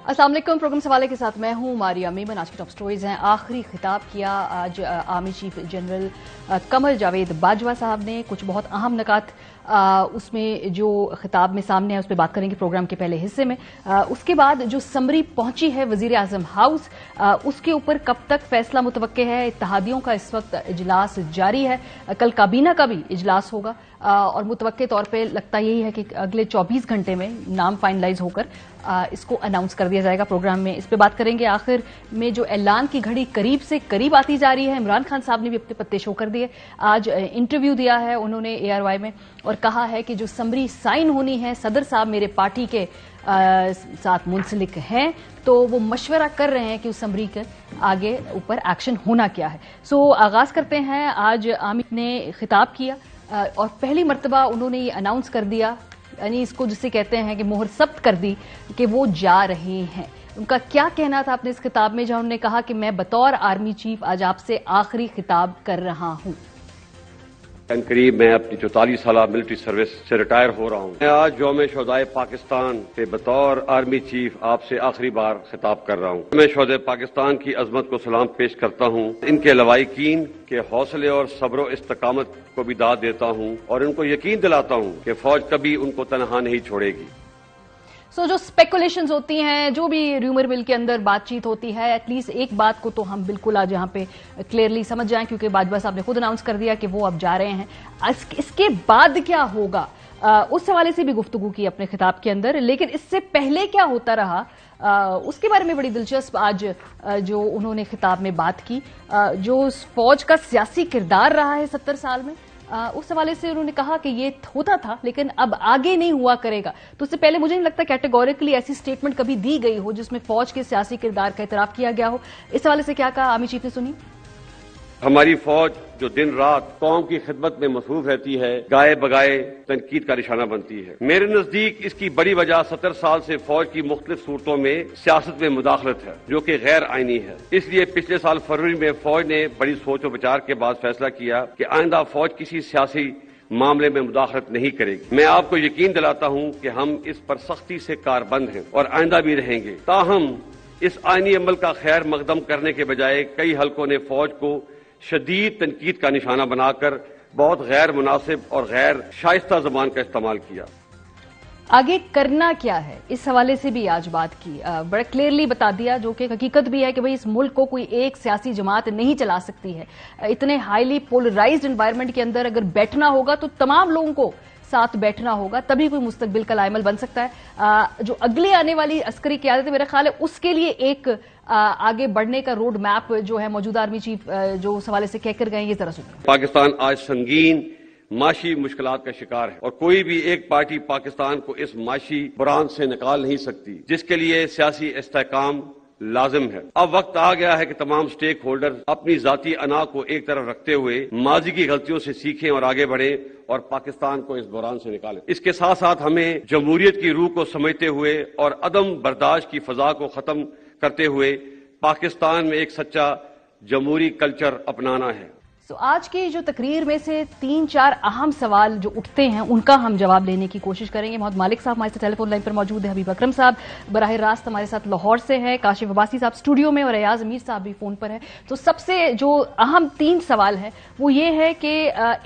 अस्सलाम वालेकुम। प्रोग्राम सवाले के साथ मैं हूं मारिया मेमन। आज की टॉप स्टोरीज हैं। आखिरी खिताब किया आज army chief general Qamar Javed Bajwa साहब ने। कुछ बहुत अहम नकात उसमें जो खिताब में सामने है उस पर बात करेंगे प्रोग्राम के पहले हिस्से में। उसके बाद जो समरी पहुंची है वजीर आजम हाउस, उसके ऊपर कब तक फैसला मुतवक्के है। इत्तेहादियों का इस वक्त इजलास जारी है, कल काबीना का भी इजलास होगा और मुतवक्के तौर पे लगता यही है कि अगले 24 घंटे में नाम फाइनलाइज होकर इसको अनाउंस कर दिया जाएगा। प्रोग्राम में इस पे बात करेंगे। आखिर में जो ऐलान की घड़ी करीब से करीब आती जा रही है, इमरान खान साहब ने भी अपने पत्ते शो कर दिए। आज इंटरव्यू दिया है उन्होंने ARY में और कहा है कि जो समरी साइन होनी है, सदर साहब मेरे पार्टी के साथ मुंसलिक हैं तो वो मशवरा कर रहे हैं कि उस समरी के आगे ऊपर एक्शन होना क्या है। सो आगाज करते हैं। आज आमिर ने खिताब किया और पहली मर्तबा उन्होंने ये अनाउंस कर दिया, यानी इसको जिसे कहते हैं कि मोहर सब्त कर दी कि वो जा रहे हैं। उनका क्या कहना था अपने इस खिताब में, जहां उन्होंने कहा कि मैं बतौर आर्मी चीफ आज आपसे आखिरी खिताब कर रहा हूं। करीब मैं अपनी 44 साल मिलिट्री सर्विस से रिटायर हो रहा हूं। मैं आज यौम शोहदाए पाकिस्तान पे बतौर आर्मी चीफ आपसे आखिरी बार खिताब कर रहा हूं। मैं शोहदाए पाकिस्तान की अजमत को सलाम पेश करता हूं। इनके लवाइकीन के हौसले और सब्र इस्तकामत को भी दाद देता हूं और इनको यकीन दिलाता हूं कि फौज कभी उनको तनहा नहीं छोड़ेगी। जो स्पेकुलेशंस होती हैं, जो भी र्यूमर मिल के अंदर बातचीत होती है, एटलीस्ट एक बात को तो हम बिल्कुल आज यहाँ पे क्लियरली समझ जाएं, क्योंकि बाजवा साहब ने खुद अनाउंस कर दिया कि वो अब जा रहे हैं। इसके बाद क्या होगा उस हवाले से भी गुफ्तगू की अपने खिताब के अंदर, लेकिन इससे पहले क्या होता रहा उसके बारे में बड़ी दिलचस्प आज जो उन्होंने खिताब में बात की। जो फौज का सियासी किरदार रहा है 70 साल में, उस हवाले से उन्होंने कहा कि ये होता था लेकिन अब आगे नहीं हुआ करेगा। तो उससे पहले मुझे नहीं लगता कैटेगोरिकली ऐसी स्टेटमेंट कभी दी गई हो जिसमें फौज के सियासी किरदार का इतराफ किया गया हो। इस हवाले से क्या कहा आर्मी चीफ ने, सुनी। हमारी फौज जो दिन रात कौम की खिदमत में मसरूफ रहती है, गाए बगाए तनकीद का निशाना बनती है। मेरे नजदीक इसकी बड़ी वजह 70 साल से फौज की मुख्तलिफ सूरतों में सियासत में मुदाखलत है, जो कि गैर आईनी है। इसलिए पिछले साल फरवरी में फौज ने बड़ी सोच और विचार के बाद फैसला किया कि आइंदा फौज किसी सियासी मामले में मुदाखलत नहीं करेगी। मैं आपको यकीन दिलाता हूं कि हम इस पर सख्ती से कारबंद हैं और आइंदा भी रहेंगे। ताहम इस आईनी अमल का खैर मकदम करने के बजाय कई हलकों ने फौज को शदीद तनकीद का निशाना बनाकर बहुत गैर मुनासिब और गैर शाइस्ता ज़बान का इस्तेमाल किया। आगे करना क्या है इस हवाले से भी आज बात की, बड़ा क्लियरली बता दिया, जो कि हकीकत भी है कि भाई इस मुल्क को कोई एक सियासी जमात नहीं चला सकती है। इतने हाईली पोलराइज्ड एनवायरनमेंट के अंदर अगर बैठना होगा तो तमाम लोगों को साथ बैठना होगा, तभी कोई मुस्तकबिल का लाइमल बन सकता है। जो अगली आने वाली अस्करी क़यादत है, मेरा ख्याल है उसके लिए एक आगे बढ़ने का रोड मैप जो है मौजूदा आर्मी चीफ जो उस हवाले से कहकर गए, ये जरा सुनिए। पाकिस्तान आज संगीन माशी मुश्किलात का शिकार है और कोई भी एक पार्टी पाकिस्तान को इस माशी बुरान से निकाल नहीं सकती, जिसके लिए सियासी इस्तेहकाम लाजिम है। अब वक्त आ गया है कि तमाम स्टेक होल्डर अपनी जाती अना को एक तरफ रखते हुए माजी की गलतियों से सीखें और आगे बढ़ें और पाकिस्तान को इस बुरान से निकालें। इसके साथ साथ हमें जमहूरियत की रूह को समझते हुए और अदम बर्दाश्त की फजा को खत्म करते हुए पाकिस्तान में एक सच्चा जमहूरी कल्चर अपनाना है। आज की जो तकरीर में से 3-4 अहम सवाल जो उठते हैं उनका हम जवाब लेने की कोशिश करेंगे। मोहम्मद मालिक साहब हमारे साथ टेलीफोन लाइन पर मौजूद है, हबीब अकरम साहब बराह रास्त हमारे साथ लाहौर से है, काशिफ अब्बासी साहब स्टूडियो में और अयाज अमीर साहब भी फोन पर है। तो सबसे जो अहम 3 सवाल है वो ये है कि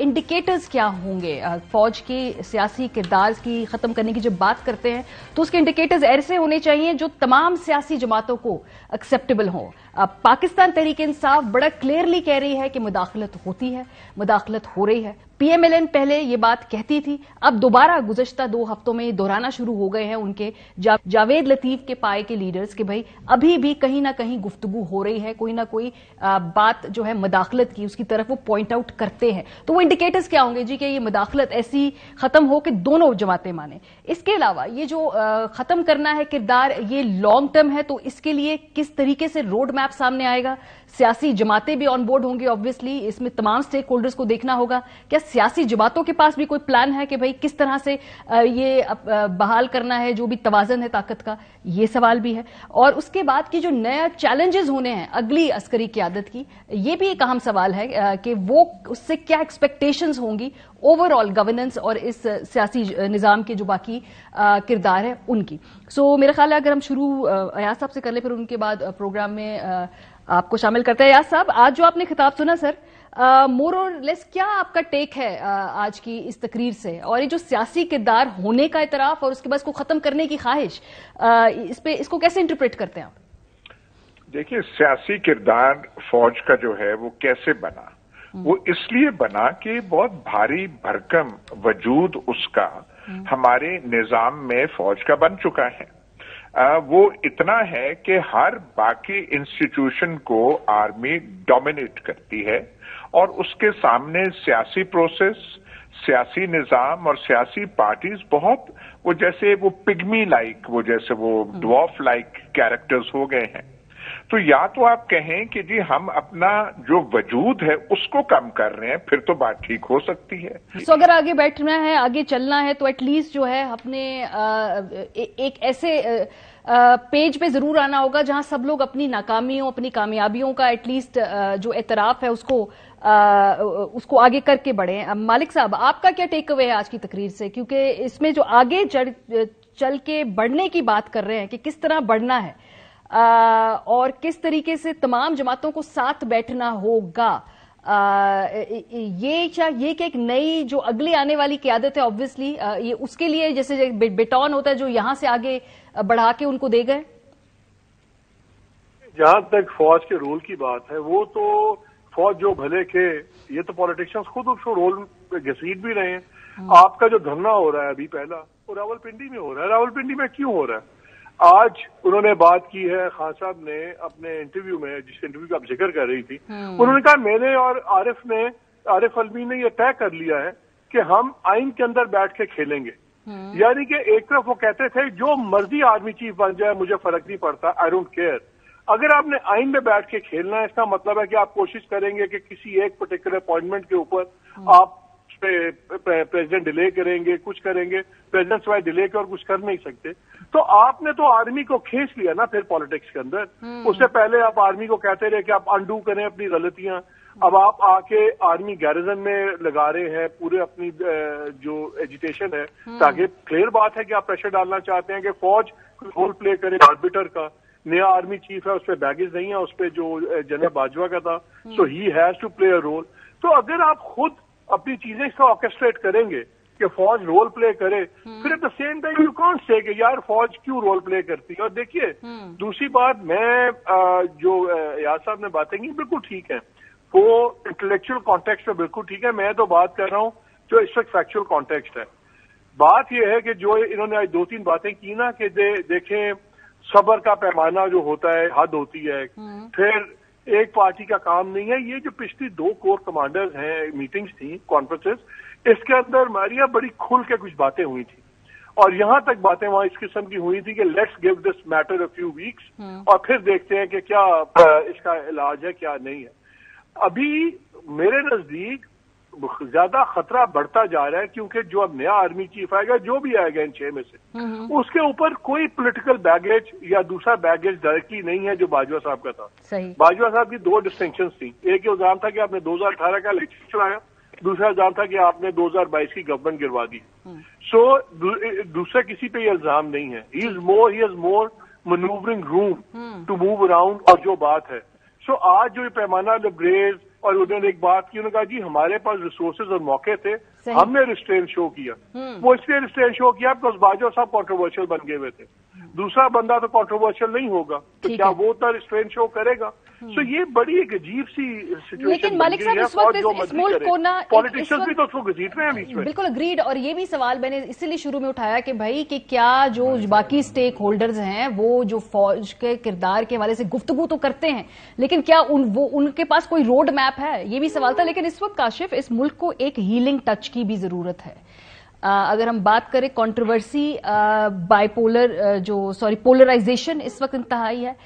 इंडिकेटर्स क्या होंगे फौज के सियासी किरदार की खत्म करने की जब बात करते हैं तो उसके इंडिकेटर्स ऐसे होने चाहिए जो तमाम सियासी जमातों को एक्सेप्टेबल हो। पाकिस्तान तहरीक इंसाफ बड़ा क्लियरली कह रही है कि मुदाखलत होती है, मुदाखलत हो रही है। PMLN पहले ये बात कहती थी, अब दोबारा गुज़श्ता 2 हफ्तों में दोहराना शुरू हो गए हैं उनके जावेद लतीफ के पाए के लीडर्स के भाई अभी भी कहीं ना कहीं गुफ्तगू हो रही है, कोई ना कोई बात जो है मुदाखलत की उसकी तरफ वो पॉइंट आउट करते हैं। तो वो इंडिकेटर्स क्या होंगे जी कि ये मुदाखलत ऐसी खत्म हो कि दोनों जमातें माने। इसके अलावा ये जो खत्म करना है किरदार, ये लॉन्ग टर्म है, तो इसके लिए किस तरीके से रोड मैप सामने आएगा। सियासी जमातें भी ऑन बोर्ड होंगी ऑब्वियसली, इसमें तमाम स्टेक होल्डर्स को देखना होगा। क्या सियासी जमातों के पास भी कोई प्लान है कि भाई किस तरह से ये बहाल करना है जो भी तवाज़न है ताकत का, ये सवाल भी है। और उसके बाद की जो नया चैलेंजेस होने हैं अगली अस्करी क़यादत की, ये भी एक अहम सवाल है कि वो उससे क्या एक्सपेक्टेशंस होंगी ओवरऑल गवर्नेंस और इस सियासी निज़ाम के जो बाकी किरदार है उनकी। सो मेरा ख्याल है अगर हम शुरू अयाज साहब से कर ले, फिर उनके बाद प्रोग्राम में आपको शामिल करते हैं। अयाज साहब, आज जो आपने खिताब सुना सर, मोर और लेस क्या आपका टेक है आज की इस तकरीर से, और ये जो सियासी किरदार होने का इतराफ और उसके बाद इसको खत्म करने की ख्वाहिश, इसको कैसे इंटरप्रेट करते हैं आप? देखिए, सियासी किरदार फौज का जो है वो कैसे बना, वो इसलिए बना कि बहुत भारी भरकम वजूद उसका हमारे निजाम में फौज का बन चुका है। वो इतना है कि हर बाकी इंस्टीट्यूशन को आर्मी डोमिनेट करती है और उसके सामने सियासी प्रोसेस, सियासी निजाम और सियासी पार्टीज बहुत वो जैसे वो पिग्मी लाइक, वो जैसे वो ड्वार्फ लाइक कैरेक्टर्स हो गए हैं। तो या तो आप कहें कि जी हम अपना जो वजूद है उसको कम कर रहे हैं, फिर तो बात ठीक हो सकती है। तो अगर आगे बैठना है, आगे चलना है, तो एटलीस्ट जो है अपने एक ऐसे पेज पे जरूर आना होगा जहां सब लोग अपनी नाकामियों, अपनी कामयाबियों का एटलीस्ट जो एतराफ है उसको आगे करके बढ़े। मालिक साहब, आपका क्या टेक अवे है आज की तकरीर से, क्योंकि इसमें जो आगे चल के बढ़ने की बात कर रहे हैं कि किस तरह बढ़ना है और किस तरीके से तमाम जमातों को साथ बैठना होगा, ये क्या एक नई जो अगली आने वाली क़यादत है, ऑब्वियसली ये उसके लिए जैसे बेटॉन होता है जो यहां से आगे बढ़ा के उनको दे गए। जहां तक फौज के रोल की बात है, वो तो फौज जो भले के, ये तो पॉलिटिशियंस खुद उसको रोल घसीट भी रहे हैं। आपका जो धरना हो रहा है अभी पहला, वो रावलपिंडी में हो रहा है। रावलपिंडी में क्यों हो रहा है? आज उन्होंने बात की है, खान साहब ने अपने इंटरव्यू में, जिस इंटरव्यू का आप जिक्र कर रही थी, उन्होंने कहा मैंने और आरिफ अलवी ने ये तय कर लिया है कि हम आइन के अंदर बैठ के खेलेंगे। यानी कि एक तरफ वो कहते थे जो मर्जी आर्मी चीफ बन जाए मुझे फर्क नहीं पड़ता, आई डोंट केयर। अगर आपने आइन में बैठ के खेलना है, इसका मतलब है कि आप कोशिश करेंगे कि किसी एक पर्टिकुलर अपॉइंटमेंट के ऊपर आप प्रेसिडेंट डिले करेंगे, कुछ करेंगे, प्रेसिडेंट सिवाय डिले के और कुछ कर नहीं सकते। तो आपने तो आर्मी को खींच लिया ना फिर पॉलिटिक्स के अंदर। उससे पहले आप आर्मी को कहते रहे कि आप अंडू करें अपनी गलतियां, अब आप आके आर्मी गैरिजन में लगा रहे हैं पूरे अपनी जो एजिटेशन है, ताकि क्लियर बात है कि आप प्रेशर डालना चाहते हैं कि फौज रोल प्ले करे आर्बिटर का। नया आर्मी चीफ है, उस पर बैगेज नहीं है, उस पर जो जनरल बाजवा का था, so he has to play a role. तो अगर आप खुद अपनी चीजें इसका ऑर्केस्ट्रेट करेंगे कि फौज रोल प्ले करे, फिर at the same time you can't say कि यार फौज क्यों रोल प्ले करती है। और देखिए दूसरी बात, मैं जो याद साहब ने बातें की बिल्कुल ठीक है, वो इंटेलेक्चुअल कॉन्टेक्स्ट में बिल्कुल ठीक है। मैं तो बात कर रहा हूं जो इस वक्त फैक्चुअल कॉन्टेक्स्ट है। बात यह है कि जो इन्होंने आज 2-3 बातें की ना कि देखें सब्र का पैमाना जो होता है, हद होती है, फिर एक पार्टी का काम नहीं है। ये जो पिछली 2 कोर कमांडर्स हैं, मीटिंग्स थी, कॉन्फ्रेंसेस, इसके अंदर मारिया बड़ी खुल के कुछ बातें हुई थी और यहां तक बातें वहां इस किस्म की हुई थी कि let's give this matter a few weeks और फिर देखते हैं कि क्या इसका इलाज है क्या नहीं है। अभी मेरे नजदीक ज्यादा खतरा बढ़ता जा रहा है, क्योंकि जो अब नया आर्मी चीफ आएगा, जो भी आएगा इन 6 में से, उसके ऊपर कोई पॉलिटिकल बैगेज या दूसरा बैगेज डायरेक्टली नहीं है जो बाजवा साहब का था। बाजवा साहब की 2 डिस्टिंक्शंस थी। एक ये इल्जाम था कि आपने 2018 का इलेक्शन चलाया, दूसरा इल्जाम था कि आपने 2022 की गवर्नमेंट गिरवा दी। सो दूसरा किसी पे ये इल्जाम नहीं है। He has more manoeuvring room to move around. और जो बात है, सो आज जो ये पैमाना लबरेज, और उन्होंने एक बात की, उन्होंने कहा जी हमारे पास रिसोर्सेज और मौके थे, हमने रिस्ट्रेन शो किया। वो इसलिए रिस्ट्रेन शो किया बिकॉज बाजवा साहब कॉन्ट्रोवर्शियल बन गए हुए थे। दूसरा बंदा तो कॉन्ट्रोवर्शियल नहीं होगा, तो क्या वो तो रिस्ट्रेन शो करेगा? सो ये बड़ी एक अजीब सी सिचुएशन। लेकिन मालिक साहब, इस वक्त इस मुल्क को ना पॉलिटिशियंस भी तो उसको घसीट रहे हैं बीच में। बिल्कुल अग्रीड। और ये भी सवाल मैंने इसीलिए शुरू में उठाया कि भाई कि क्या जो बाकी स्टेक होल्डर्स हैं वो जो फौज के किरदार के हवाले से गुफ्तगू तो करते हैं, लेकिन क्या उनके पास कोई रोड मैप है, ये भी सवाल था। लेकिन इस वक्त काशिफ, इस मुल्क को एक हीलिंग टच की भी जरूरत है। अगर हम बात करें कंट्रोवर्सी, पोलराइजेशन इस वक्त इंतहाई है।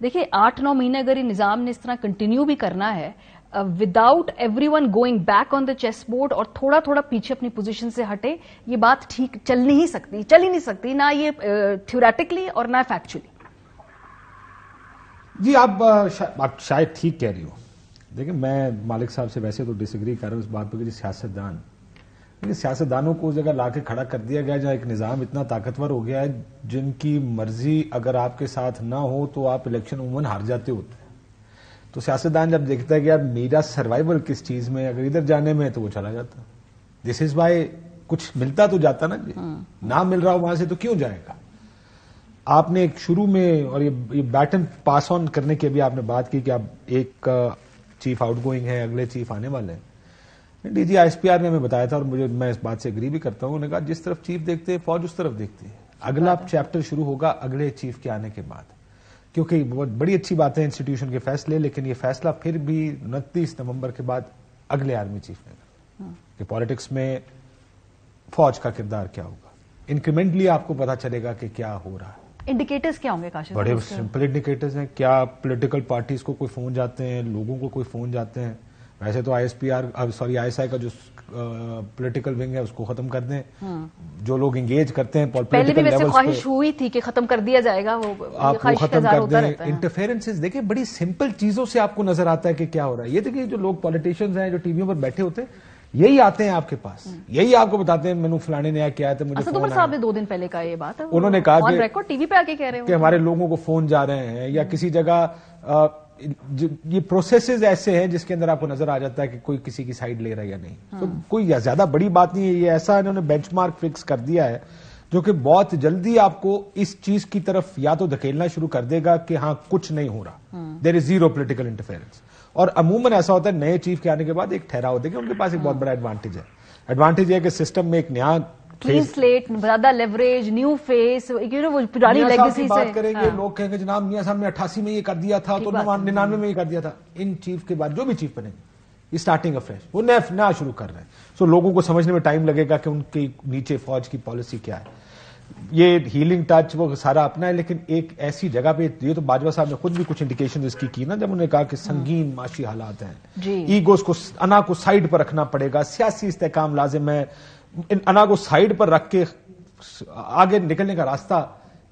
देखिए 8-9 महीने अगर ये निजाम ने इस तरह कंटिन्यू भी करना है without everyone going back on the chess board और थोड़ा थोड़ा पीछे अपनी पोजीशन से हटे, ये बात ठीक चल ही नहीं सकती, ना ये थ्योरेटिकली और ना फैक्चुअली। जी आप शायद ठीक कह रही हो। देखिए, मैं मालिक साहब से वैसे तो डिसएग्री कर रहा हूं इस बात पर कि सियासतदान, लेकिन सियासतदानों को उस जगह लाके खड़ा कर दिया गया जहां एक निजाम इतना ताकतवर हो गया है जिनकी मर्जी अगर आपके साथ ना हो तो आप इलेक्शन उमूमन हार जाते होते हैं। तो सियासतदान जब देखता है कि यार मेरा सर्वाइवल किस चीज में, अगर इधर जाने में, तो वो चला जाता। दिस इज वाई कुछ मिलता तो जाता ना जी, ना मिल रहा हो वहां से तो क्यों जाएगा। आपने एक शुरू में, और ये बैटन पास ऑन करने की भी आपने बात की कि आप एक चीफ आउटगोइंग है, अगले चीफ आने वाले हैं। डीजी आईएसपीआर ने हमें बताया था, और मैं इस बात से एग्री भी करता हूं, उन्होंने कहा जिस तरफ चीफ देखते हैं फौज उस तरफ देखती है। अगला चैप्टर शुरू होगा अगले चीफ के आने के बाद, क्योंकि बहुत बड़ी अच्छी बात है इंस्टीट्यूशन के फैसले, लेकिन ये फैसला फिर भी 29 नवंबर के बाद अगले आर्मी चीफ ने कि पॉलिटिक्स में फौज का किरदार क्या होगा। इंक्रीमेंटली आपको पता चलेगा कि क्या हो रहा है। इंडिकेटर्स क्या होंगे काशिफ? बड़े सिंपल इंडिकेटर्स हैं। क्या पॉलिटिकल पार्टीज को कोई फोन जाते हैं, लोगों को कोई फोन जाते हैं? वैसे तो आईएसआई का जो पॉलिटिकल विंग है उसको खत्म कर दें। जो लोग इंगेज करते हैं पहले भी वैसे ख्वाहिश हुई थी कि खत्म कर दिया जाएगा, आप वो खत्म कर दें। इंटरफेरेंसेस देखिए, बड़ी सिंपल चीजों से आपको नजर आता है कि क्या हो रहा है। ये देखिए, जो लोग पॉलिटिशियंस हैं जो टीवियों पर बैठे होते हैं, यही आते हैं आपके पास, यही आपको बताते हैं मैंने फलाने ने क्या था, मुझे असद उमर साहब ने 2 दिन पहले का ये बात है, उन्होंने कहा ऑन रिकॉर्ड टीवी पे आके कह रहे कि हमारे लोगों को फोन जा रहे हैं, या किसी जगह ये प्रोसेसेस ऐसे हैं जिसके अंदर आपको नजर आ जाता है कि कोई किसी की साइड ले रहा है या नहीं। तो कोई ज्यादा बड़ी बात नहीं है। ये ऐसा इन्होंने बेंचमार्क फिक्स कर दिया है जो कि बहुत जल्दी आपको इस चीज की तरफ या तो धकेलना शुरू कर देगा कि हाँ कुछ नहीं हो रहा, there is zero political interference. और अमूमन ऐसा होता है नए चीफ के आने के बाद एक ठहराव होता है कि उनके पास एक बहुत बड़ा एडवांटेज है। एडवांटेज है कि सिस्टम में एक नया क्लीन स्लेट, ज्यादा लेवरेज, न्यू फेस, वो पुरानी लेगेसी से बात करेंगे। लोग कहेंगे जनाब मियां साहब ने 88 में ये कर दिया था, तो 99 में ये कर दिया था। इन चीफ के बाद जो भी चीफ बनेंगे स्टार्टिंग अफ्रेश, वो नया शुरू कर रहे हैं। सो लोगों को समझने में टाइम लगेगा कि उनके नीचे फौज की पॉलिसी क्या है। ये हीलिंग टच वो सारा अपना है, लेकिन एक ऐसी जगह पे, ये तो बाजवा साहब ने खुद भी कुछ इंडिकेशन इसकी की ना, जब उन्होंने कहा कि संगीन माशी हालात हैं, ईगोस को अना को साइड पर रखना पड़ेगा, सियासी इस्तेकाम लाजिम है, इन अना को साइड पर रख के आगे निकलने का रास्ता,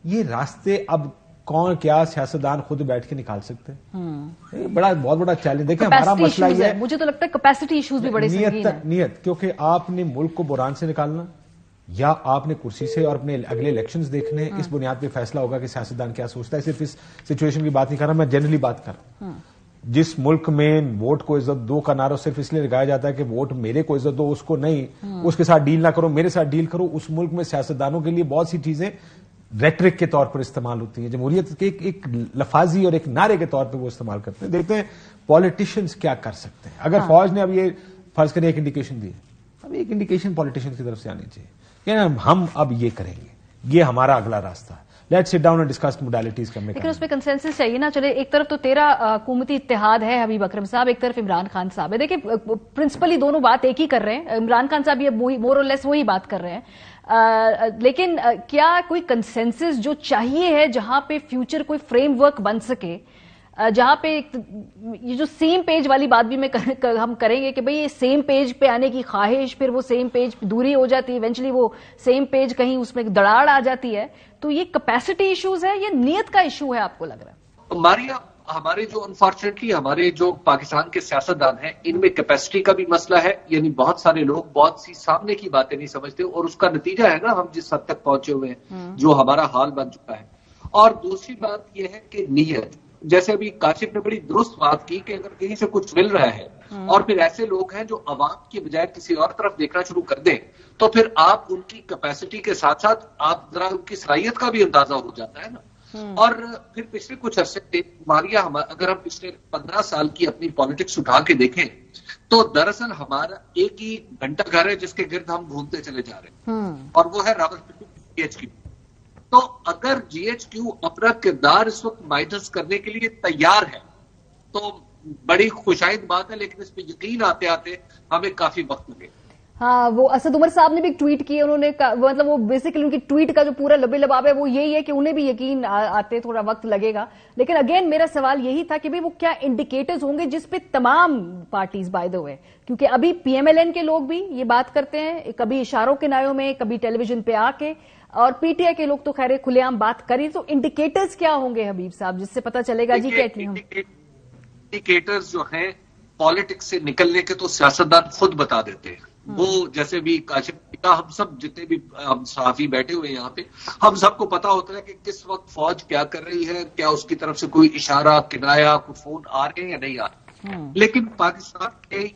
ये रास्ते अब कौन क्या सियासतदान खुद बैठ के निकाल सकते हैं? बहुत बड़ा चैलेंज। देखिए हमारा मसला ये है, मुझे तो लगता है कैपेसिटी इश्यूज भी बड़े संगीन हैं। नियत, क्योंकि आपने मुल्क को बुरान से निकालना या आपने कुर्सी से और अपने अगले इलेक्शंस देखने, इस बुनियाद पे फैसला होगा कि सियासतदान क्या सोचता है। सिर्फ इस सिचुएशन की बात नहीं कर रहा, मैं जनरली बात कर रहा हूं। जिस मुल्क में वोट को इज्जत दो का नारा सिर्फ इसलिए लगाया जाता है कि वोट मेरे को इज्जत दो, उसको नहीं, उसके साथ डील ना करो, मेरे साथ डील करो, उस मुल्क में सियासतदानों के लिए बहुत सी चीजें रेटरिक के तौर पर इस्तेमाल होती है। जमहूरियत के एक लफाजी और एक नारे के तौर पर वो इस्तेमाल करते हैं। देखते हैं पॉलिटिशियंस क्या कर सकते हैं। अगर फौज ने अब ये फर्ज करें एक इंडिकेशन दी, अब एक इंडिकेशन पॉलिटिशियंस की तरफ से आनी चाहिए कि हम अब ये करेंगे, ये हमारा अगला रास्ता है। Let's sit down and discuss modalities करने का। लेकिन उसमें कंसेंसस चाहिए ना। चले, एक तरफ तो तेरा हुकूमती इत्तेहाद है हबीब अकरम साहब, एक तरफ इमरान खान साहब है। देखिए प्रिंसिपली दोनों बात एक ही कर रहे हैं, इमरान खान साहब ये मोर और लेस वही बात कर रहे हैं। लेकिन क्या कोई कंसेंसस जो चाहिए है जहां पे फ्यूचर कोई फ्रेमवर्क बन सके, जहां पे ये जो सेम पेज वाली बात भी हम करेंगे कि भाई ये सेम पेज पे आने की ख्वाहिश, फिर वो सेम पेज पे दूरी हो जाती है, इवेंचुअली वो सेम पेज कहीं उसमें दराड़ आ जाती है। तो ये कैपेसिटी इश्यूज है, ये नियत का इशू है आपको लग रहा है? मारिया, हमारे जो अनफॉर्चुनेटली हमारे जो पाकिस्तान के सियासतदान हैं, इनमें कैपेसिटी का भी मसला है। यानी बहुत सारे लोग बहुत सी सामने की बातें नहीं समझते, और उसका नतीजा है ना हम जिस हद तक पहुंचे हुए हैं, जो हमारा हाल बन चुका है। और दूसरी बात यह है कि नीयत, जैसे अभी काशिफ ने बड़ी दुरुस्त बात की कि अगर कहीं से कुछ मिल रहा है और फिर ऐसे लोग हैं जो अवाम की बजाय किसी और तरफ देखना शुरू कर दें, तो फिर आप उनकी कैपेसिटी के साथ साथ आप जरा उनकी सलाहियत का भी अंदाजा हो जाता है ना। और फिर पिछले कुछ अरसे से मारिया, अगर हम पिछले 15 साल की अपनी पॉलिटिक्स उठा के देखें तो दरअसल हमारा एक ही घंटा घर है जिसके गिर्द हम घूमते चले जा रहे हैं, और वो है रावलपिंडी GHQ। तो अगर GHQ अपना किरदार इस वक्त माइनस करने के लिए तैयार है तो बड़ी खुशाइंद बात है, लेकिन इस पर यकीन आते आते हमें काफी वक्त लगे। हाँ, वो असद उमर साहब ने भी एक ट्वीट किए, उन्होंने मतलब वो बेसिकली उनकी ट्वीट का जो पूरा लबे लबाब है वो यही है कि उन्हें भी यकीन आते थोड़ा वक्त लगेगा। लेकिन अगेन मेरा सवाल यही था कि भाई वो क्या इंडिकेटर्स होंगे जिसपे तमाम पार्टीज बाय द वे, क्योंकि अभी पीएमएलएन के लोग भी ये बात करते हैं, कभी इशारों के नायों में, कभी टेलीविजन पे आके, और पीटीआई के लोग तो खैर खुलेआम बात करें, तो इंडिकेटर्स क्या होंगे हबीब साहब जिससे पता चलेगा जी क्या? इंडिकेटर्स जो हैं पॉलिटिक्स से निकलने के तो सियासतदान खुद बता देते हैं। वो जैसे भी हम सब जितने भी हम सहाफी बैठे हुए हैं यहाँ पे, हम सबको पता होता है कि किस वक्त फौज क्या कर रही है, क्या उसकी तरफ से कोई इशारा, किनाया, कोई फोन आ रहे हैं या नहीं आ रहे। लेकिन पाकिस्तान के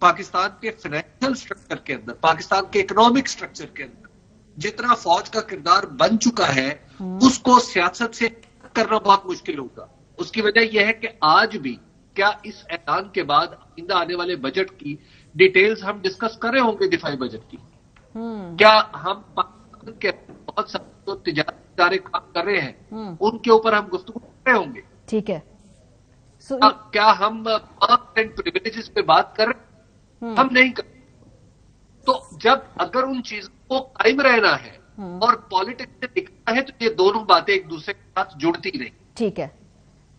फाइनेंशियल स्ट्रक्चर के अंदर, पाकिस्तान के इकोनॉमिक स्ट्रक्चर के अंदर जितना फौज का किरदार बन चुका है, उसको सियासत से करना बहुत मुश्किल होगा। उसकी वजह यह है कि आज भी क्या इस ऐलान के बाद आइंदा आने वाले बजट की डिटेल्स हम डिस्कस कर रहे होंगे, दिफाई बजट की? क्या हम पाकिस्तान के बहुत सारे जो तिजारती इदारे काम कर रहे हैं उनके ऊपर हम गुफ्तगू कर रहे होंगे? ठीक है। क्या हम पर्क्स एंड प्रिविलेजेस पे बात कर रहे हैं? हम नहीं कर। तो जब अगर उन चीजों को कायम रहना है और पॉलिटिक्स से दिखना है तो ये दोनों बातें एक दूसरे के साथ जुड़ती नहीं। ठीक है,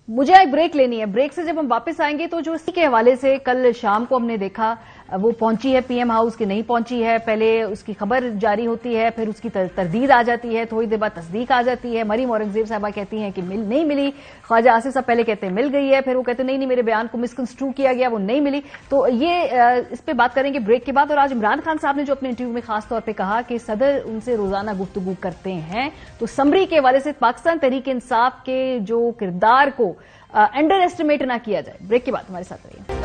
मुझे एक ब्रेक लेनी है। ब्रेक से जब हम वापस आएंगे तो जो इसी के हवाले से कल शाम को हमने देखा, वो पहुंची है पीएम हाउस की नहीं पहुंची है, पहले उसकी खबर जारी होती है, फिर उसकी तरदीद आ जाती है, थोड़ी देर बाद तस्दीक आ जाती है। मरीम औरंगजेब साहबा कहती हैं कि नहीं मिली, ख्वाजा आसिफ साहब पहले कहते हैं मिल गई है, फिर वो कहते नहीं मेरे बयान को मिसकंस्ट्रू किया गया, वो नहीं मिली। तो ये इस पे बात करेंगे ब्रेक के बाद। और आज इमरान खान साहब ने जो अपने इंटरव्यू में खास तौर पर कहा कि सदर उनसे रोजाना गुफ्तगू करते हैं, तो समरी के हवाले से पाकिस्तान तहरीक इंसाफ के जो किरदार को अंडर एस्टिमेट ना किया जाए। ब्रेक के बाद हमारे साथ रहिए।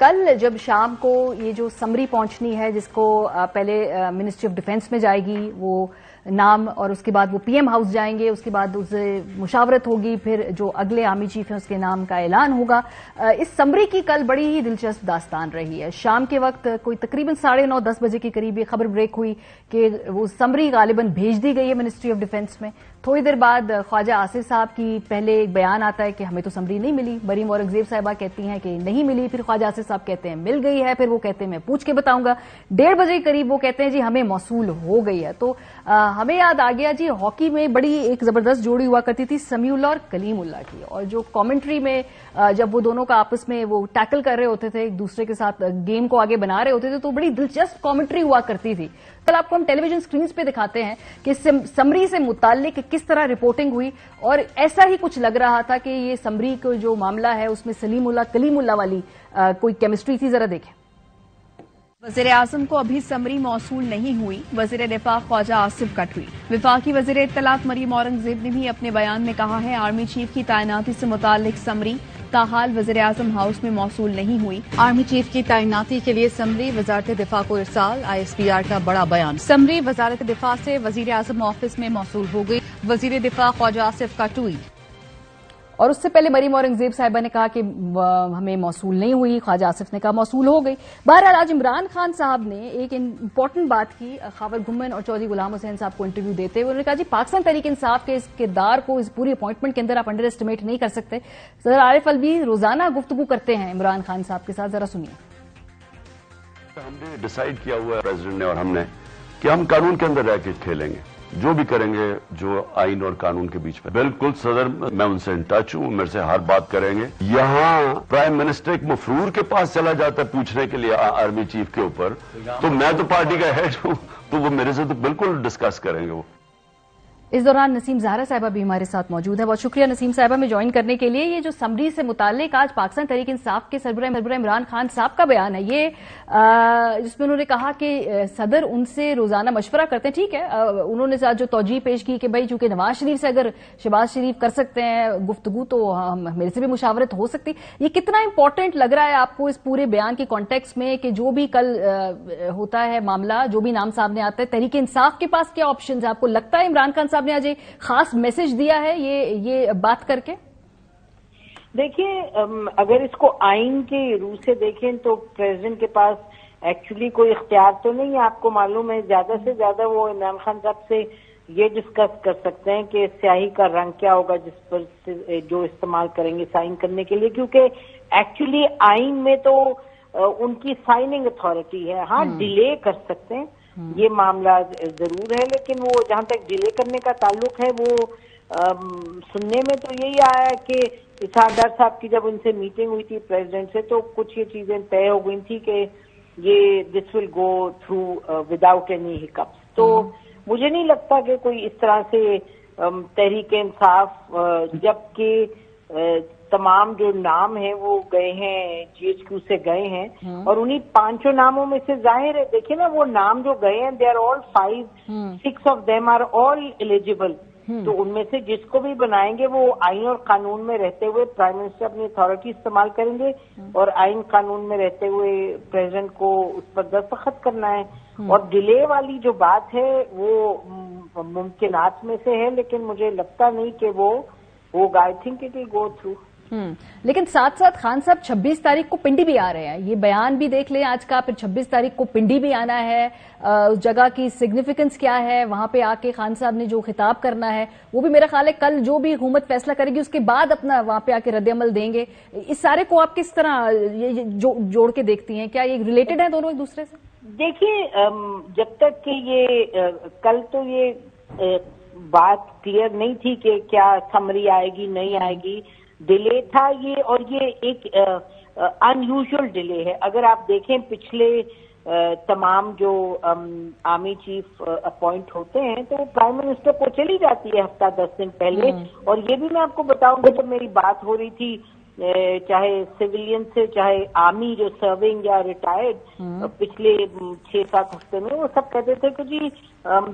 कल जब शाम को ये जो समरी पहुंचनी है, जिसको पहले मिनिस्ट्री ऑफ डिफेंस में जाएगी वो नाम, और उसके बाद वो पीएम हाउस जाएंगे, उसके बाद उससे मुशावरत होगी, फिर जो अगले आर्मी चीफ है उसके नाम का ऐलान होगा। इस समरी की कल बड़ी ही दिलचस्प दास्तान रही है। शाम के वक्त कोई तकरीबन 9:30-10 बजे के करीब ये खबर ब्रेक हुई कि वो समरी गालिबन भेज दी गई है मिनिस्ट्री ऑफ डिफेंस में। थोड़ी देर बाद ख्वाजा आसिफ साहब की पहले एक बयान आता है कि हमें तो समरी नहीं मिली, मरीम औरंगजेब साहिबा कहती हैं कि नहीं मिली, फिर ख्वाजा आसिफ साहब कहते हैं मिल गई है, फिर वो कहते हैं मैं पूछ के बताऊंगा। 1:30 बजे के करीब वो कहते हैं जी हमें मौसूल हो गई है। तो हमें याद आ गया जी, हॉकी में बड़ी एक जबरदस्त जोड़ी हुआ करती थी समीउल्लाह और कलीमुल्लाह की, और जो कमेंट्री में जब वो दोनों का आपस में वो टैकल कर रहे होते थे, एक दूसरे के साथ गेम को आगे बना रहे होते थे, तो बड़ी दिलचस्प कमेंट्री हुआ करती थी। कल आपको हम टेलीविजन स्क्रीन पे दिखाते हैं कि समरी से मुताल्लिक किस तरह रिपोर्टिंग हुई, और ऐसा ही कुछ लग रहा था कि ये समरी को जो मामला है उसमें सलीमुल्लाह कलीमुल्लाह वाली कोई केमिस्ट्री थी। जरा देखें। वज़ीर आज़म को अभी समरी मौसूल नहीं हुई, वज़ीर दिफा ख्वाजा आसिफ का ट्वीट। विफाकी वज़ीर इत्तलात मरीम औरंगजेब ने भी अपने बयान में कहा है आर्मी चीफ की तैनाती से मुताल्लिक समरी ताहाल वज़ीर आज़म हाउस में मौसूल नहीं हुई। आर्मी चीफ की तैनाती के लिए समरी वजारत दिफा को इरसाल, ISPR का बड़ा बयान। समरी वजारत दिफा से वज़ीर आज़म ऑफिस में मौसूल हो गई, वज़ीर दिफा ख्वाजा आसिफ का ट्वीट। और उससे पहले मरीम औरंगजेब साहिबा ने कहा कि हमें मौसूल नहीं हुई, ख्वाजा आसिफ ने कहा मौसूल हो गई। बहरहाल आज इमरान खान साहब ने एक इंपॉर्टेंट बात की, खावर घुम्मन और चौधरी गुलाम हुसैन साहब को इंटरव्यू देते हुए उन्होंने कहा जी पाकिस्तान तहरीक इंसाफ के इस किरदार को इस पूरी अपॉइंटमेंट के अंदर आप अंडर एस्टिमेट नहीं कर सकते। सदर आरिफ अलवी रोजाना गुफ्तगू करते हैं इमरान खान साहब के साथ, जरा सुनिए। हमने डिसाइड किया हुआ है प्रेसिडेंट ने और हमने कि हम कानून के अंदर रह के खेलेंगे, जो भी करेंगे जो आइन और कानून के बीच में। बिल्कुल सदर, मैं उनसे इन टच हूं, मेरे से हर बात करेंगे। यहाँ प्राइम मिनिस्टर एक मफरूर के पास चला जाता है पूछने के लिए आर्मी चीफ के ऊपर, तो मैं तो पार्टी का हेड हूं, तो वो मेरे से तो बिल्कुल डिस्कस करेंगे। वो इस दौरान नसीम ज़हरा साहिबा भी हमारे साथ मौजूद है। बहुत शुक्रिया नसीम साहिबा में ज्वाइन करने के लिए। ये जो समरी से मुताल्लिक आज पाकिस्तान तहरीक इंसाफ के सरबराह इमरान खान साहब का बयान है, ये जिसमें उन्होंने कहा कि सदर उनसे रोजाना मशवरा करते हैं। ठीक है, उन्होंने साथ जो तौजीह पेश की कि भाई चूंकि नवाज शरीफ से अगर शहबाज शरीफ कर सकते हैं गुफ्तगू, तो मेरे से भी मुशावरत हो सकती। ये कितना इंपॉर्टेंट लग रहा है आपको इस पूरे बयान के कॉन्टेक्स्ट में कि जो भी कल होता है मामला, जो भी नाम सामने आता है, तहरीक इंसाफ के पास क्या ऑप्शन है? आपको लगता है इमरान खान साहब ने आज खास मैसेज दिया है ये बात करके? देखिए, अगर इसको आइन के रूह से देखें तो प्रेसिडेंट के पास एक्चुअली कोई इख्तियार तो नहीं है। आपको मालूम है, ज्यादा से ज्यादा वो इमरान खान साहब से ये डिस्कस कर सकते हैं कि स्याही का रंग क्या होगा जिस पर जो इस्तेमाल करेंगे साइन करने के लिए, क्योंकि एक्चुअली आइन में तो ان کی سائننگ اتھارٹی ہے. ہاں ڈیلے کر سکتے ہیں, یہ معاملہ ضرور ہے, لیکن وہ جہاں تک ڈیلے کرنے کا تعلق ہے وہ سننے میں تو یہی آیا کہ اسحاق ڈار صاحب کی جب ان سے میٹنگ ہوئی تھی پریزیڈنٹ سے تو کچھ یہ چیزیں طے ہو گئی تھی کہ یہ دس ول گو تھرو وداؤٹ اینی ہکپس. تو مجھے نہیں لگتا کہ کوئی اس طرح سے تحریک انصاف, جبکہ تمام جو نام ہیں وہ گئے ہیں جی ایچ کیو سے گئے ہیں, اور انہی 5 ناموں میں سے ظاہر ہے دیکھیں نا وہ نام جو گئے ہیں they are all 5-6 of them are all eligible. تو ان میں سے جس کو بھی بنائیں گے وہ آئین اور قانون میں رہتے ہوئے پرائم منسٹر اپنی اتھارٹی استعمال کریں گے اور آئین قانون میں رہتے ہوئے پریزیڈنٹ کو اس پر دستخط کرنا ہے. اور ڈیلے والی جو بات ہے وہ ممکنات میں سے ہے, لیکن مجھے لگتا نہیں کہ وہ ہوگا. آئی think it will go through. لیکن ساتھ ساتھ خان صاحب 26 تاریخ کو پنڈی بھی آ رہے ہیں, یہ بیان بھی دیکھ لیں آج کا, پھر 26 تاریخ کو پنڈی بھی آنا ہے. اس جگہ کی سگنیفیکنس کیا ہے, وہاں پہ آ کے خان صاحب نے جو خطاب کرنا ہے وہ بھی میرا خیال ہے کل جو بھی حکومت فیصلہ کرے گی اس کے بعد اپنا وہاں پہ آ کے رد عمل دیں گے. اس سارے کو آپ کس طرح جوڑ کے دیکھتی ہیں, کیا یہ ریلیٹڈ ہیں دونوں ایک دوسرے سے؟ دیکھیے جب تک کہ یہ کل تو یہ بات کلیئر نہیں تھی کہ کیا سمری آئے گی نہیں آئے گی, ڈیلے تھا یہ, اور یہ ایک ان یوزول ڈیلے ہے. اگر آپ دیکھیں پچھلے تمام جو آرمی چیف اپوائنٹ ہوتے ہیں تو وہ پرائم منسٹر کو چلی جاتی ہے ہفتہ 10 دن پہلے. اور یہ بھی میں آپ کو بتاؤں گا جب میری بات ہو رہی تھی چاہے سویلین سے چاہے آرمی جو سرونگ یا ریٹائرڈ پچھلے 6-7 ہفتے میں, وہ سب کہتے تھے کہ جی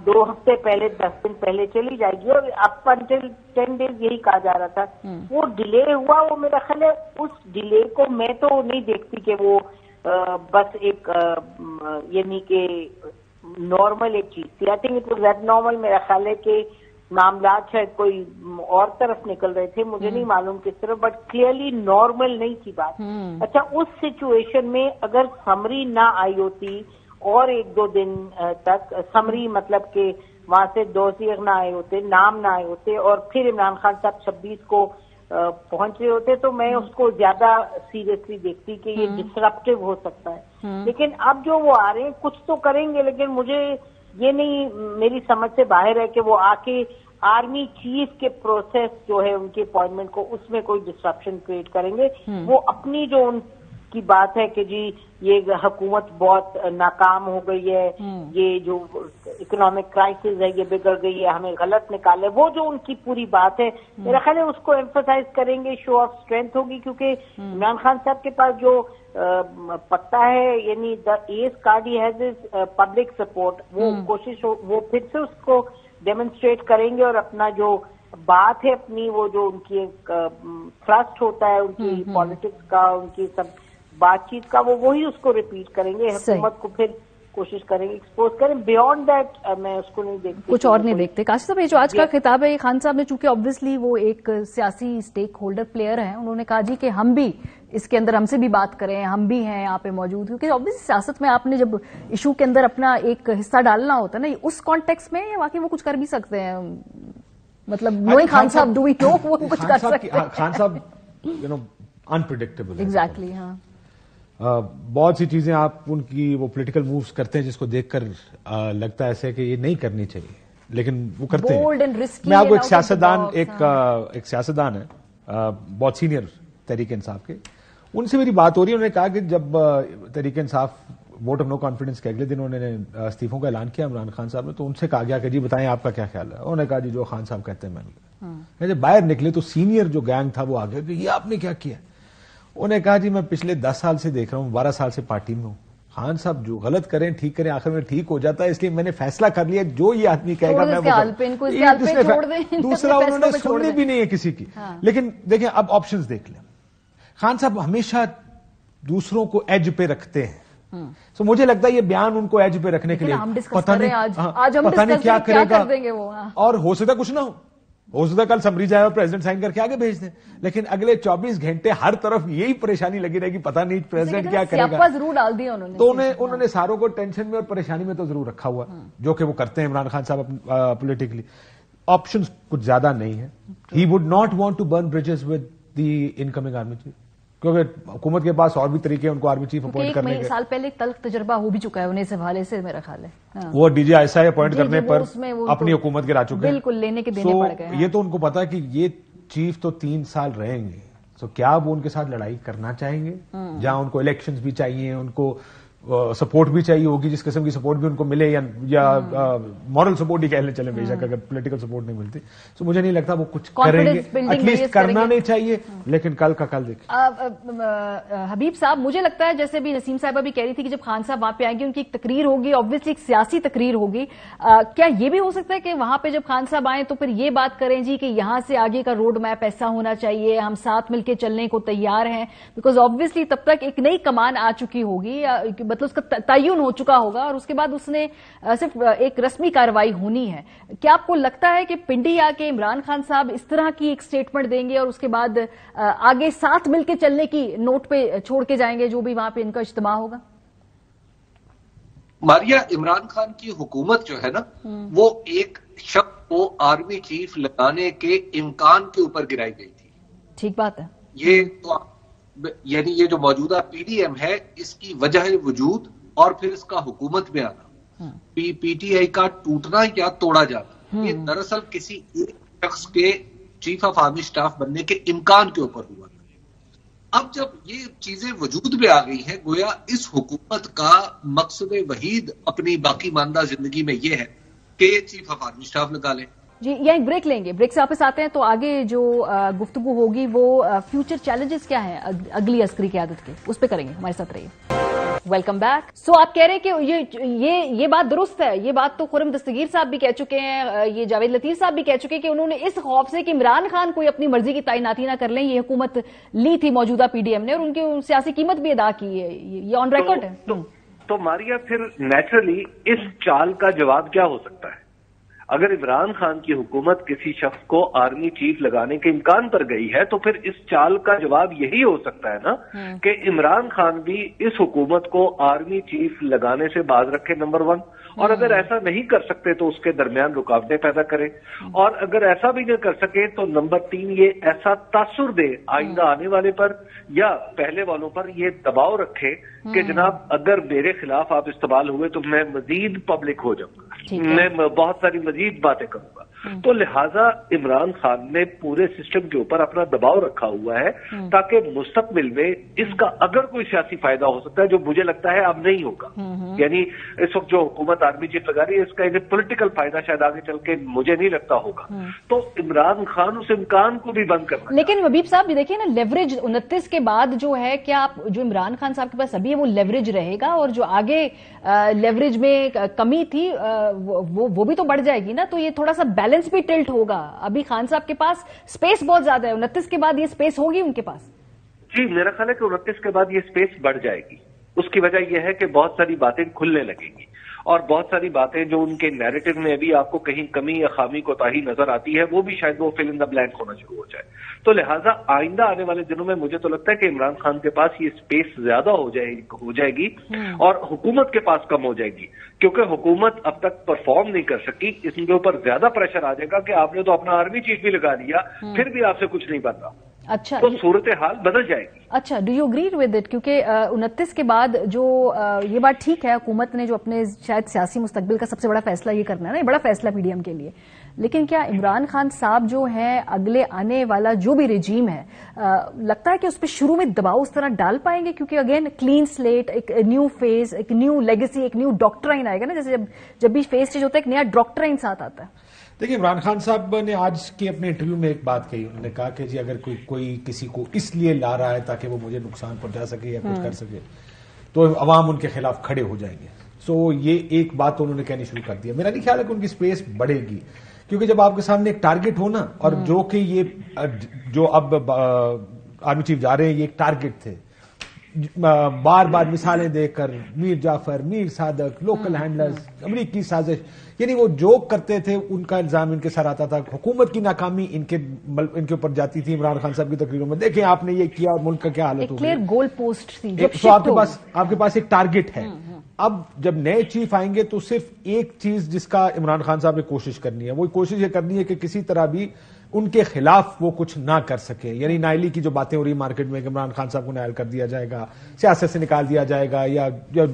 2 ہفتے پہلے 10 دن پہلے چلی جائے گی, اور اپ انٹل 10 days یہی کہا جا رہا تھا. وہ ڈیلے ہوا, وہ میرا خیال ہے اس ڈیلے کو میں تو نہیں دیکھتی کہ وہ بس ایک یعنی کہ نارمل ایک چیز تھی. I think it was abnormal. میرا خیال ہے کہ معاملات شاید کوئی اور طرف نکل رہے تھے, مجھے نہیں معلوم کس طرف, بٹ کلیئرلی نارمل نہیں تھی بات. اچھا اس سچویشن میں اگر سمری نہ آئی ہوتی اور 1-2 دن تک سمری, مطلب کہ وہاں سے دوسیغ نہ آئے ہوتے, نام نہ آئے ہوتے, اور پھر عمران خان صاحب 26 کو پہنچ رہے ہوتے, تو میں اس کو زیادہ سیریسلی دیکھتی کہ یہ ڈسرپٹیو ہو سکتا ہے. لیکن اب جو وہ آ رہے ہیں کچھ تو کریں گے, لیکن مجھے یہ نہیں, میری سمجھ سے باہر ہے کہ وہ آ کے آرمی چیف کے پروسیس جو ہے ان کی اپوائنٹمنٹ کو اس میں کوئی ڈسرپشن کریٹ کریں گے. وہ اپنی جو ان کی بات ہے کہ جی یہ حکومت بہت ناکام ہو گئی ہے, یہ جو اکنامک کرائسس ہے یہ بگڑ گئی ہے, ہمیں غلط نکالے, وہ جو ان کی پوری بات ہے میرا خیال ہے اس کو ایمفسائز کریں گے, شو آف اسٹرینتھ ہوگی. کیونکہ عمران خان صاحب کے پاس جو پتا ہے, یعنی the ace card he has is public support, وہ کوشش وہ پھر سے اس کو ڈیمونسٹریٹ کریں گے, اور اپنا جو بات ہے اپنی وہ جو ان کی ایک تھرسٹ ہوتا ہے ان کی پالیٹکس کا, ان کی سب بات چیت کا, وہ وہی اس کو ریپیٹ کریں گے. حکومت کو پھر کوشش کریں گے ایکسپوز کریں. بیونڈ دیٹ میں اس کو نہیں دیکھتی, کچھ اور نہیں دیکھتے. کاشف صاحب یہ جو آج کا خطاب ہے خان صاحب نے, چونکہ آبویسلی وہ ایک سیاسی اسٹیک ہولڈر پلیئر ہیں, انہوں نے کہا جی کہ ہم بھی اس کے اندر ہم سے بھی بات کریں, ہم بھی ہیں یہاں پہ موجود, کیونکہ آبویسلی سیاست میں آپ نے جب ایشو کے اندر اپنا ایک حصہ ڈالنا ہوتا ہے نا, اس کانٹیکس میں واقعی وہ کچھ کر بھی سکتے ہیں. مطلب نوئنگ خان صاحب ڈو وی نو وہ کچھ کر سکتے ہیں. خان صاحب انپریڈکٹیبل. ایگزیکٹلی. ہاں بہت سی چیزیں آپ ان کی وہ پولیٹیکل مووز کرتے ہیں جس کو دیکھ کر لگتا ہے ایسے کہ یہ نہیں کرنی چاہیے, لیکن وہ کرتے ہیں. میں آپ کو ایک سیاستدان ہے بہت سینئر تحریک انصاف کے, ان سے میری بات ہو رہی ہے. انہوں نے کہا کہ جب Tehreek Insaf vote of no confidence کے اگلے دن انہوں نے استعفوں کا اعلان کیا عمران خان صاحب نے, تو ان سے کہا گیا کہ جی بتائیں آپ کا کیا خیال ہے. انہوں نے کہا جی جو خان صاحب کہتے ہیں میں جب باہر نکلے تو سینئر جو گینگ تھا وہ آ گیا کہ یہ آپ نے کیا کیا. انہوں نے کہا جی میں پچھلے 10 سال سے دیکھ رہا ہوں, 12 سال سے پارٹی میں ہوں, خان صاحب جو غلط کریں ٹھیک کریں, آخر میں ٹھیک ہو جاتا ہے, اس لیے میں نے فیصلہ کر لیا جو یہ آدمی کہے گا میں دوسرا انہوں نے سننی بھی نہیں ہے کسی کی. لیکن دیکھیں اب آپشنز دیکھ لیں. خان صاحب ہمیشہ دوسروں کو ایج پہ رکھتے ہیں, سو مجھے لگتا ہے یہ بیان ان کو ایج پہ رکھنے کے لیے پتہ نہیں کیا کرے گا, اور ہو سکتا کچھ نہ ہو سکتا کل سمری جائے اور پریزیڈنٹ سائن کر کے آگے بھیج دیں, لیکن اگلے 24 گھنٹے ہر طرف یہی پریشانی لگی رہے گی, پتہ نہیں پریزیڈنٹ کیا کرے گا. ضرور ڈال دیا تو انہوں نے ساروں کو ٹینشن میں اور پریشانی میں تو ضرور رکھا ہوا, جو کہ وہ کرتے ہیں عمران خان صاحب پولیٹیکلی. آپشنز کچھ زیادہ نہیں ہے. He would not want to burn bridges with the incoming army chief. کیونکہ حکومت کے پاس اور بھی طریقے ہیں ان کو آرمی چیف اپوائنٹ کرنے کے. ایک سال پہلے تلخ تجربہ ہو بھی چکا ہے انہیں اس حوالے سے میرا خیال ہے وہ ڈی جی ISI اپوائنٹ کرنے پر اپنی حکومت گرا چکے ہیں, بالکل لینے کے دینے پڑ گئے. یہ تو ان کو پتا ہے کہ یہ چیف تو 3 سال رہیں گے, تو کیا وہ ان کے ساتھ لڑائی کرنا چاہیں گے جہاں ان کو الیکشنز بھی چاہیے, ان کو سپورٹ بھی چاہیے ہوگی, جس قسم کی سپورٹ بھی ان کو ملے یا مورل سپورٹ ہی کہہ لیں چلیں بے شک, اگر پولیٹیکل سپورٹ نہیں ملتی تو مجھے نہیں لگتا وہ کچھ کریں گے. ایٹ لیسٹ کرنا نہیں چاہیے, لیکن کل کا کل دیکھیں. حبیب صاحب مجھے لگتا ہے جیسے بھی نسیم صاحبہ بھی کہہ رہی تھی کہ جب خان صاحب وہاں پہ آئیں گے ان کی ایک تقریر ہوگی, obviously ایک سیاسی تقریر ہوگی, کیا یہ بھی ہو سکتا ہے کہ وہاں پہ جب خان صاحب آئیں تو پھر یہ بات کریں جی کہ یہاں سے آگے کا روڈ میپ ایسا ہونا چاہیے, ہم ساتھ مل کے چلنے کو تیار ہیں, بیکاز obviously تب تک ایک نئی کمان آ چکی ہوگی, مطلب اس کا تعین ہو چکا ہوگا اور اس کے بعد اس نے صرف ایک رسمی کارروائی ہونی ہے. کیا آپ کو لگتا ہے کہ پنڈی آ کے عمران خان صاحب اس طرح کی ایک سٹیٹمنٹ دیں گے اور اس کے بعد آگے ساتھ مل کے چلنے کی نوٹ پہ چھوڑ کے جائیں گے جو بھی وہاں پہ ان کا اجتماع ہوگا؟ ماریا, عمران خان کی حکومت جو ہے نا وہ ایک شخص کو آرمی چیف لگانے کے امکان کے اوپر گرائی گئی تھی. ٹھیک بات ہے. یہ تو یعنی یہ جو موجودہ PDM ہے اس کی وجہ وجود اور پھر اس کا حکومت میں آنا, PTI کا ٹوٹنا یا توڑا جانا, یہ دراصل کسی ایک شخص کے چیف آف آرمی سٹاف بننے کے امکان کے اوپر ہوا. اب جب یہ چیزیں وجود میں آ گئی ہیں, گویا اس حکومت کا مقصد وحید اپنی باقی ماندہ زندگی میں یہ ہے کہ چیف آف آرمی سٹاف لگا لیں. جی یہاں ایک بریک لیں گے, بریک سے واپس آتے ہیں تو آگے جو گفتگو ہوگی وہ فیوچر چیلنجز کیا ہیں اگلی عسکری قیادت کے, اس پہ کریں گے. ہمارے ساتھ رہیے. Welcome back. سو آپ کہہ رہے ہیں کہ یہ بات درست ہے, یہ بات تو خرم دستگیر صاحب بھی کہہ چکے ہیں, یہ جاوید لطیف صاحب بھی کہہ چکے ہیں کہ انہوں نے اس خوف سے کہ عمران خان کوئی اپنی مرضی کی تعیناتی نہ کر لیں, یہ حکومت لی تھی موجودہ PDM نے اور ان کی سیاسی قیمت بھی ادا کی ہے, یہ آن ریکارڈ ہے. تو ماریا پھر نیچرلی اس چال کا جواب کیا ہو سکتا ہے؟ اگر عمران خان کی حکومت کسی شخص کو آرمی چیف لگانے کے امکان پر گئی ہے تو پھر اس چال کا جواب یہی ہو سکتا ہے نا کہ عمران خان بھی اس حکومت کو آرمی چیف لگانے سے باز رکھے, نمبر 1, اور اگر ایسا نہیں کر سکتے تو اس کے درمیان رکاوٹیں پیدا کرے, اور اگر ایسا بھی نہ کر سکے تو نمبر 3 یہ ایسا تاثر دے آئندہ آنے والے پر یا پہلے والوں پر, یہ دباؤ رکھے کہ جناب اگر میرے خلاف آپ استعمال ہوئے تو میں مزید پبلک ہو جاؤں گا, میں بہت ساری مزید باتیں کروں گا. تو لہٰذا عمران خان نے پورے سسٹم کے اوپر اپنا دباؤ رکھا ہوا ہے تاکہ مستقبل میں اس کا اگر کوئی سیاسی فائدہ ہو سکتا ہے, جو مجھے لگتا ہے اب نہیں ہوگا. یعنی اس وقت جو حکومت آرمی چیف لگا رہی ہے اس کا انہیں پولیٹیکل فائدہ شاید آگے چل کے مجھے نہیں لگتا ہوگا, تو عمران خان اس امکان کو بھی بند کرنا. لیکن حبیب صاحب یہ دیکھیں نا, لیوریج 29 کے بعد جو ہے, کیا آپ جو عمران خان صاحب کے پاس ابھی ہے وہ لیوریج رہے گا, اور جو آگے لیوریج میں کمی تھی وہ بھی تو بڑھ جائے گی نا, تو یہ تھوڑا سا بیلنس بھی ٹلٹ ہوگا. ابھی خان صاحب کے پاس سپیس بہت زیادہ ہے, 29 کے بعد یہ سپیس ہوگی ان کے پاس. جی میرا خیال ہے کہ 29 کے بعد یہ سپیس بڑھ جائے گی. اس کی وجہ یہ ہے کہ بہت ساری باتیں کھلنے لگیں گی اور بہت ساری باتیں جو ان کے نیریٹو میں ابھی آپ کو کہیں کمی یا خامی کوتاہی نظر آتی ہے وہ بھی شاید وہ فل ان دا بلینک ہونا شروع ہو جائے. تو لہٰذا آئندہ آنے والے دنوں میں مجھے تو لگتا ہے کہ عمران خان کے پاس یہ سپیس زیادہ ہو جائے گی اور حکومت کے پاس کم ہو جائے گی, کیونکہ حکومت اب تک پرفارم نہیں کر سکی. اس کے اوپر زیادہ پریشر آ جائے گا کہ آپ نے تو اپنا آرمی چیف بھی لگا لیا, پھر بھی آپ سے کچھ نہیں بن رہا. اچھا, تو صورتحال بدل جائے گی. اچھا, do you agree with it? کیونکہ 29 کے بعد جو یہ بات ٹھیک ہے, حکومت نے جو اپنے شاید سیاسی مستقبل کا سب سے بڑا فیصلہ یہ کرنا ہے نا, یہ بڑا فیصلہ PDM کے لیے, لیکن کیا عمران خان صاحب جو ہے اگلے آنے والا جو بھی رجیم ہے, لگتا ہے کہ اس پہ شروع میں دباؤ اس طرح ڈال پائیں گے؟ کیونکہ اگین کلین سلیٹ, ایک نیو فیز, ایک نیو لیگیسی, ایک نیو ڈاکٹرائن آئے گا نا, جیسے جب بھی فیز چینج ہوتا ہے ایک نیا ڈاکٹرائن ساتھ آتا ہے. دیکھیں عمران خان صاحب نے آج کے اپنے انٹرویو میں ایک بات کہی, انہوں نے کہا کہ جی اگر کوئی کسی کو اس لیے لا رہا ہے تاکہ وہ مجھے نقصان پہنچا سکے یا کچھ کر سکے تو عوام ان کے خلاف کھڑے ہو جائیں گے. سو یہ ایک بات تو انہوں نے کہنی شروع کر دیا. میرا نہیں خیال ہے کہ ان کی سپیس بڑھے گی, کیونکہ جب آپ کے سامنے ایک ٹارگٹ ہو نا, اور جو کہ یہ جو اب آرمی چیف جا رہے ہیں یہ ایک ٹارگٹ تھے, بار بار مثالیں دے کر میر جعفر, میر صادق, لوکل ہینڈلرز, امریکی سازش, یعنی وہ جو کرتے تھے ان کا الزام ان کے سر آتا تھا. حکومت کی ناکامی ان کے اوپر جاتی تھی. عمران خان صاحب کی تقریروں میں دیکھیں آپ نے یہ کیا اور ملک کا کیا حالت ہو گئی. گول پوسٹ تھی. تو آپ کے پاس ایک ٹارگٹ ہے. اب جب نئے چیف آئیں گے تو صرف ایک چیز جس کا عمران خان صاحب نے کوشش کرنی ہے, وہ کوشش یہ کرنی ہے کہ کسی طرح بھی ان کے خلاف وہ کچھ نہ کر سکے. یعنی نائلی کی جو باتیں ہو رہی مارکیٹ میں کہ عمران خان صاحب کو نائل کر دیا جائے گا, سیاست سے نکال دیا جائے گا یا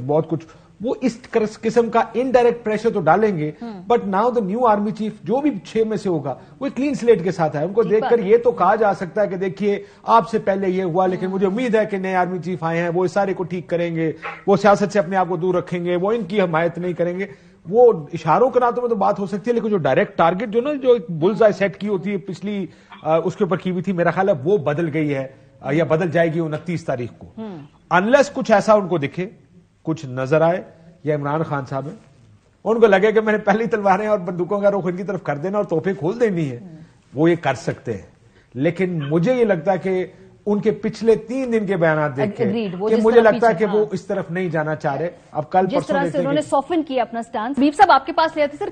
بہت کچھ, وہ اس قسم کا انڈائریکٹ پریشر تو ڈالیں گے. But now the new army chief جو بھی 6 میں سے ہوگا وہ کلین سلیٹ کے ساتھ ہے. ان کو دیکھ کر یہ تو کہا جا سکتا ہے کہ دیکھیے آپ سے پہلے یہ ہوا, لیکن مجھے امید ہے کہ نئے آرمی چیف آئے ہیں, وہ اس سارے کو ٹھیک کریں گے, وہ سیاست سے اپنے آپ کو دور رکھیں گے, وہ ان کی حمایت نہیں کریں گے. وہ اشاروں کے ناتوں میں تو بات ہو سکتی ہے, لیکن جو ڈائریکٹ ٹارگٹ جو ایک بلز آئی سیٹ کی ہوتی ہے پچھلی اس کے اوپر کی ہوئی تھی, میرا خیال ہے وہ بدل گئی ہے یا بدل جائے گی 29 تاریخ کو. انلیس کچھ ایسا ان کو دکھے, کچھ نظر آئے, یا عمران خان صاحب ہیں ان کو لگے کہ میں نے پہلی تلواریں اور بندوقوں کا رخ ان کی طرف کر دینا اور توپیں کھول دینی ہے, وہ یہ کر سکتے ہیں. لیکن مجھے یہ لگتا ہے کہ ان کے پچھلے 3 دن کے بیانات دیکھ کے کہ مجھے لگتا ہے کہ وہ اس طرف نہیں جانا چاہ رہے. اب کل جس طرح سے انہوں نے سافن کیا اپنا سٹانس. بیب صاحب آپ کے پاس لے آتے سر,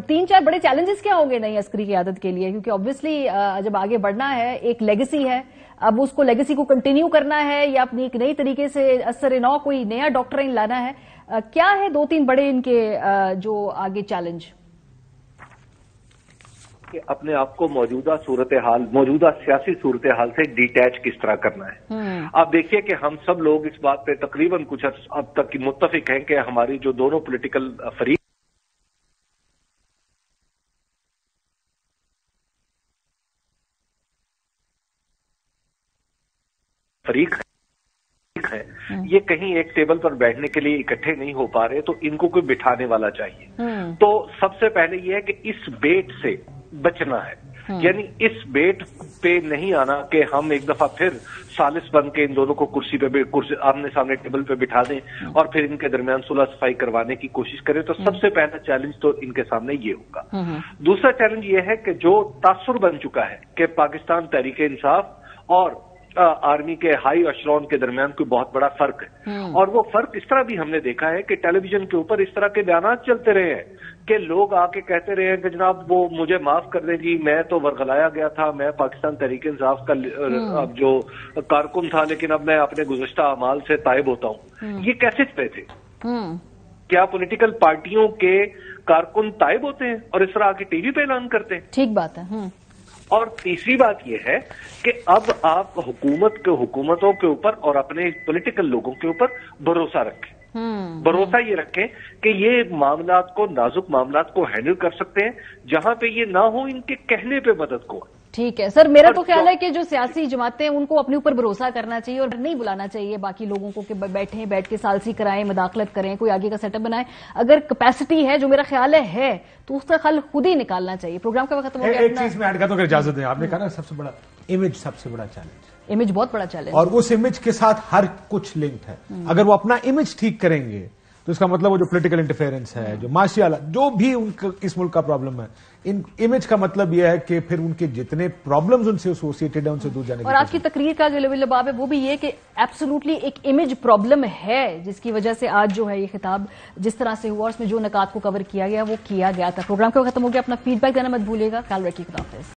3-4 بڑے چیلنجز کیا ہوں گے نئی عسکری قیادت کے لیے, کیونکہ آبویسلی جب آگے بڑھنا ہے ایک لیگیسی ہے, اب اس کو لیگیسی کو کنٹینیو کرنا ہے یا اپنی ایک نئی طریقے سے اثر نو کوئی نیا ڈاکٹرائن لانا ہے, کیا ہے 2-3 بڑے ان کے جو آگے چیلنج؟ کہ اپنے آپ کو موجودہ سیاسی صورتحال سے ڈیٹیچ کس طرح کرنا ہے. آپ دیکھیے کہ ہم سب لوگ اس بات پہ تقریباً کچھ اب تک متفق ہیں کہ ہماری جو دونوں پولیٹیکل فریق ہے یہ کہیں ایک ٹیبل پر بیٹھنے کے لیے اکٹھے نہیں ہو پا رہے, تو ان کو کوئی بٹھانے والا چاہیے. تو سب سے پہلے یہ ہے کہ اس بیٹ سے بچنا ہے, یعنی اس بیٹ پہ نہیں آنا کہ ہم ایک دفعہ پھر سالس بن کے ان دونوں کو کرسی آمنے سامنے ٹیبل پہ بٹھا دیں اور پھر ان کے درمیان صلح صفائی کروانے کی کوشش کریں. تو سب سے پہلا چیلنج تو ان کے سامنے یہ ہوگا. دوسرا چیلنج یہ ہے کہ جو تاثر بن چکا ہے کہ پاکستان تحریک انصاف اور آرمی کے ہائی اشرون کے درمیان کوئی بہت بڑا فرق ہے, اور وہ فرق اس طرح بھی ہم نے دیکھا ہے کہ ٹیلی ویژن کے اوپر اس طرح کے بیانات چلتے رہے ہیں کہ لوگ آ کے کہتے رہے ہیں کہ جناب وہ مجھے معاف کر دیں جی, میں تو ورغلایا گیا تھا, میں پاکستان تحریک انصاف کا جو کارکن تھا, لیکن اب میں اپنے گزشتہ اعمال سے تائب ہوتا ہوں. یہ کیسے پہ تھے؟ کیا پولیٹیکل پارٹیوں کے کارکن تائب ہوتے ہیں اور اس طرح آ کے ٹی وی پہ اعلان کرتے ہیں؟ ٹھیک بات ہے. اور تیسری بات یہ ہے کہ اب آپ حکومتوں کے اوپر اور اپنے پولیٹیکل لوگوں کے اوپر بھروسہ رکھیں. بھروسہ یہ رکھیں کہ یہ معاملات کو, نازک معاملات کو ہینڈل کر سکتے ہیں, جہاں پہ یہ نہ ہو ان کے کہنے پہ مدد کو. ٹھیک ہے سر, میرا تو خیال ہے کہ جو سیاسی جماعتیں ان کو اپنے اوپر بھروسہ کرنا چاہیے اور نہیں بلانا چاہیے باقی لوگوں کو کہ بیٹھ کے سالسی کرائیں, مداخلت کریں, کوئی آگے کا سیٹ اپ بنائیں. اگر کیپیسٹی ہے, جو میرا خیال ہے تو اس کا حل خود ہی نکالنا چاہیے. پروگرام کا وقت ہو گیا. ایک چیز میں ایڈ کرتا ہوں, اجازت دیں. آپ نے کہا نا سب سے بڑا امیج, سب سے بڑا چیلنج, امیج بہت بڑا چیلنج, اور اس امیج کے ساتھ ہر کچھ لنکڈ ہے. اگر وہ اپنا امیج ٹھیک کریں گے تو اس کا مطلب وہ جو پولیٹیکل انٹرفیئرنس ہے, جو معاشی حالات, جو بھی ان کا اس ملک کا پرابلم ہے, ان امیج کا مطلب یہ ہے کہ پھر ان کے جتنے پرابلمز ان سے ایسوسیٹڈ ہیں ان سے دور جانے. اور آج کی تقریر کا جو لباب ہے وہ بھی یہ کہ ایبسولوٹلی ایک امیج پرابلم ہے, جس کی وجہ سے آج جو ہے یہ خطاب جس طرح سے ہوا, اس میں جو نکات کو کور کیا گیا وہ کیا گیا تھا. پروگرام کا ختم ہو گیا. اپنا فیڈ بیک دینا مت بھولیے گا. خیال رکھیے. خدا حافظ.